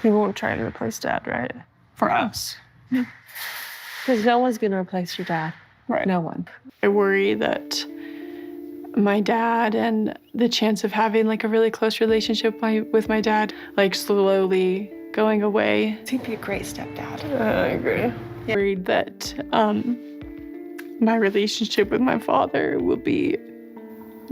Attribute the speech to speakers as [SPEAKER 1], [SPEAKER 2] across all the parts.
[SPEAKER 1] He won't try to replace Dad, right?
[SPEAKER 2] For us.
[SPEAKER 1] Because no one's going to replace your dad.
[SPEAKER 2] Right.
[SPEAKER 1] No one. I worry that my dad and the chance of having like a really close relationship with my dad, like slowly going away.
[SPEAKER 2] I think he'd be a great stepdad.
[SPEAKER 1] I agree. Worried that my relationship with my father will be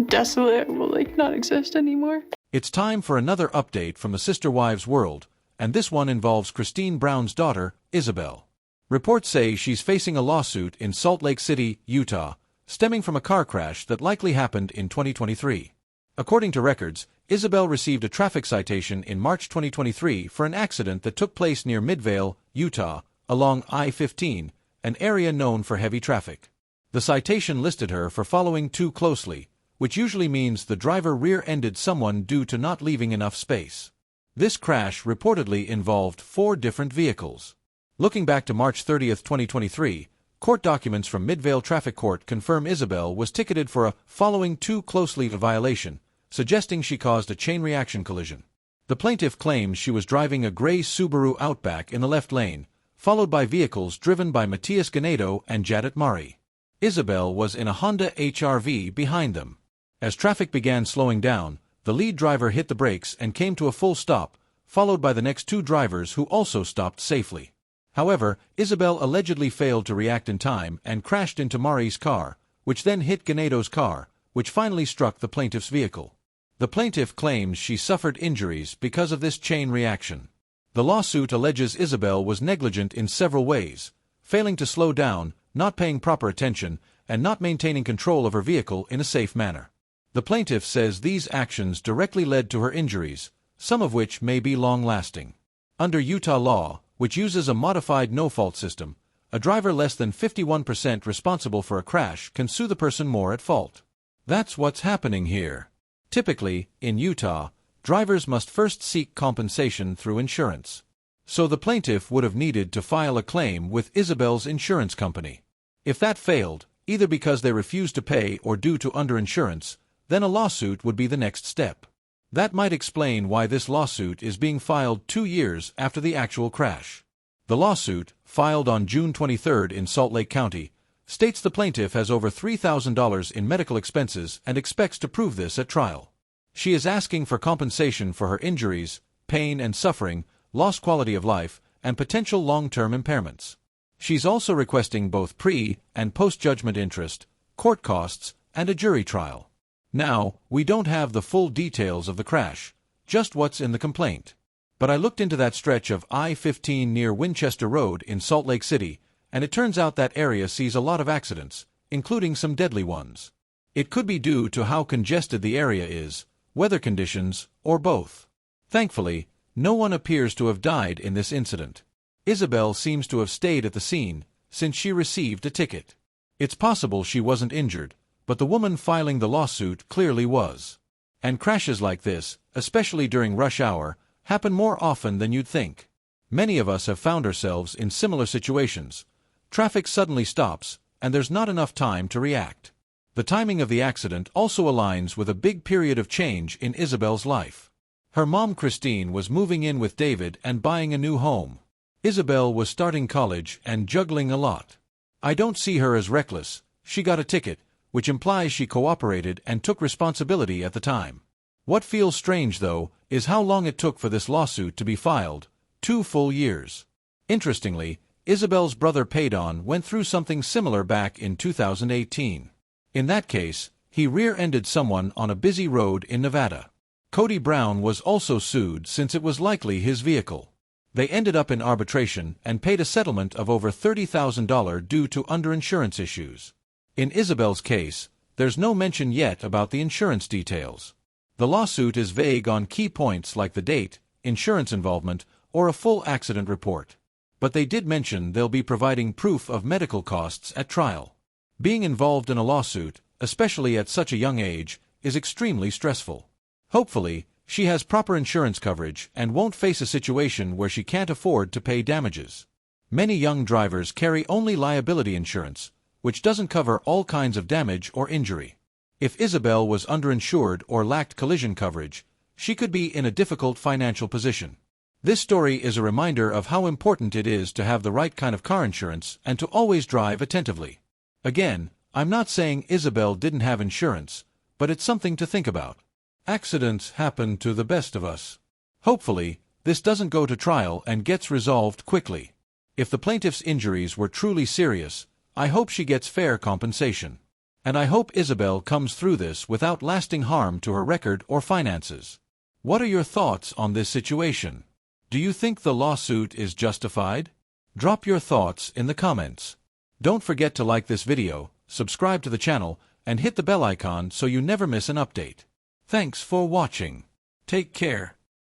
[SPEAKER 1] desolate, will like not exist anymore.
[SPEAKER 3] It's time for another update from the Sister Wives world, and this one involves Christine Brown's daughter, Ysabel. Reports say she's facing a lawsuit in Salt Lake City, Utah, stemming from a car crash that likely happened in 2023. According to records, Ysabel received a traffic citation in March 2023 for an accident that took place near Midvale, Utah, along I-15, an area known for heavy traffic. The citation listed her for following too closely, which usually means the driver rear-ended someone due to not leaving enough space. This crash reportedly involved 4 different vehicles. Looking back to March 30, 2023, court documents from Midvale Traffic Court confirm Ysabel was ticketed for a following too closely violation, suggesting she caused a chain reaction collision. The plaintiff claims she was driving a gray Subaru Outback in the left lane, followed by vehicles driven by Matias Ganado and Jadet Mari. Ysabel was in a Honda HR-V behind them. As traffic began slowing down, the lead driver hit the brakes and came to a full stop, followed by the next 2 drivers who also stopped safely. However, Ysabel allegedly failed to react in time and crashed into Mari's car, which then hit Ganado's car, which finally struck the plaintiff's vehicle. The plaintiff claims she suffered injuries because of this chain reaction. The lawsuit alleges Ysabel was negligent in several ways, failing to slow down, not paying proper attention, and not maintaining control of her vehicle in a safe manner. The plaintiff says these actions directly led to her injuries, some of which may be long-lasting. Under Utah law, which uses a modified no-fault system, a driver less than 51% responsible for a crash can sue the person more at fault. That's what's happening here. Typically, in Utah, drivers must first seek compensation through insurance. So the plaintiff would have needed to file a claim with Ysabel's insurance company. If that failed, either because they refused to pay or due to underinsurance, then a lawsuit would be the next step. That might explain why this lawsuit is being filed 2 years after the actual crash. The lawsuit, filed on June 23 in Salt Lake County, states the plaintiff has over $3,000 in medical expenses and expects to prove this at trial. She is asking for compensation for her injuries, pain and suffering, lost quality of life, and potential long-term impairments. She's also requesting both pre- and post-judgment interest, court costs, and a jury trial. Now, we don't have the full details of the crash, just what's in the complaint. But I looked into that stretch of I-15 near Winchester Road in Salt Lake City, and it turns out that area sees a lot of accidents, including some deadly ones. It could be due to how congested the area is, weather conditions, or both. Thankfully, no one appears to have died in this incident. Ysabel seems to have stayed at the scene, since she received a ticket. It's possible she wasn't injured, but the woman filing the lawsuit clearly was. And crashes like this, especially during rush hour, happen more often than you'd think. Many of us have found ourselves in similar situations. Traffic suddenly stops, and there's not enough time to react. The timing of the accident also aligns with a big period of change in Ysabel's life. Her mom Christine was moving in with David and buying a new home. Ysabel was starting college and juggling a lot. I don't see her as reckless. She got a ticket, which implies she cooperated and took responsibility at the time. What feels strange, though, is how long it took for this lawsuit to be filed, 2 full years. Interestingly, Ysabel's brother Paydon went through something similar back in 2018. In that case, he rear-ended someone on a busy road in Nevada. Cody Brown was also sued since it was likely his vehicle. They ended up in arbitration and paid a settlement of over $30,000 due to underinsurance issues. In Ysabel's case, there's no mention yet about the insurance details. The lawsuit is vague on key points like the date, insurance involvement, or a full accident report. But they did mention they'll be providing proof of medical costs at trial. Being involved in a lawsuit, especially at such a young age, is extremely stressful. Hopefully, she has proper insurance coverage and won't face a situation where she can't afford to pay damages. Many young drivers carry only liability insurance, which doesn't cover all kinds of damage or injury. If Ysabel was underinsured or lacked collision coverage, she could be in a difficult financial position. This story is a reminder of how important it is to have the right kind of car insurance and to always drive attentively. Again, I'm not saying Ysabel didn't have insurance, but it's something to think about. Accidents happen to the best of us. Hopefully, this doesn't go to trial and gets resolved quickly. If the plaintiff's injuries were truly serious, I hope she gets fair compensation. And I hope Ysabel comes through this without lasting harm to her record or finances. What are your thoughts on this situation? Do you think the lawsuit is justified? Drop your thoughts in the comments. Don't forget to like this video, subscribe to the channel, and hit the bell icon so you never miss an update. Thanks for watching. Take care.